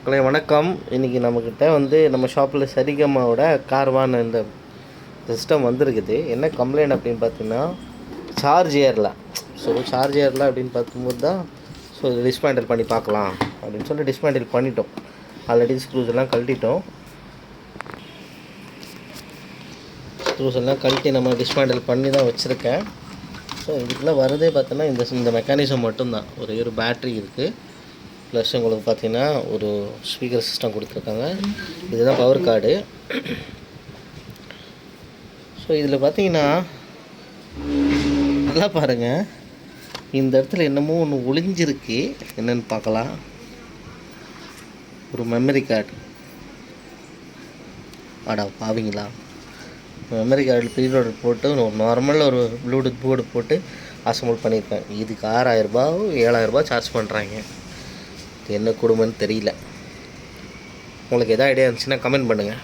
மக்களே வணக்கம். இன்றைக்கி நம்மக்கிட்ட நம்ம ஷாப்பில் சரிகமாவோட கார்வான் இந்த சிஸ்டம் வந்திருக்குது. என்ன கம்ப்ளைண்ட் அப்படின்னு பார்த்தீங்கன்னா, சார்ஜ் ஏறல. சார்ஜ் ஏறல அப்படின்னு பார்க்கும்போது தான் டிஸ்மேண்டில் பண்ணி பார்க்கலாம் அப்படின்னு சொல்லி டிஸ்மேண்டில் பண்ணிட்டோம். ஆல்ரெடி ஸ்க்ரூஸ் எல்லாம் கழட்டிட்டோம். ஸ்க்ரூஸ் எல்லாம் கழட்டி நம்ம டிஸ்மேண்டில் பண்ணி தான் வச்சுருக்கேன். இதுக்குள்ளே வரதே பார்த்தோன்னா இந்த மெக்கானிசம் மட்டும்தான். ஒரு பேட்ரி இருக்குது, ப்ளஸ் உங்களுக்கு பார்த்தீங்கன்னா ஒரு ஸ்பீக்கர் சிஸ்டம் கொடுத்துருக்காங்க. இதுதான் பவர் கார்டு. இதில் பார்த்தீங்கன்னா நல்லா பாருங்கள், இந்த இடத்துல என்னமோ ஒன்று ஒளிஞ்சிருக்கு. என்னென்னு பார்க்கலாம். ஒரு மெமரி கார்டு. பாவீங்களா, மெமரி கார்டில் ப்ரீலோடு போட்டு ஒரு நார்மல் ஒரு ப்ளூடூத் போர்டு போட்டு அசம்பிள் பண்ணியிருக்கேன். இதுக்கு 6000 7,000 சார்ஜ் பண்ணுறாங்க. என்ன கொடுமைன்னு தெரியல. உங்களுக்கு எதாவது ஐடியா இருந்துச்சுன்னா கமெண்ட் பண்ணுங்கள்.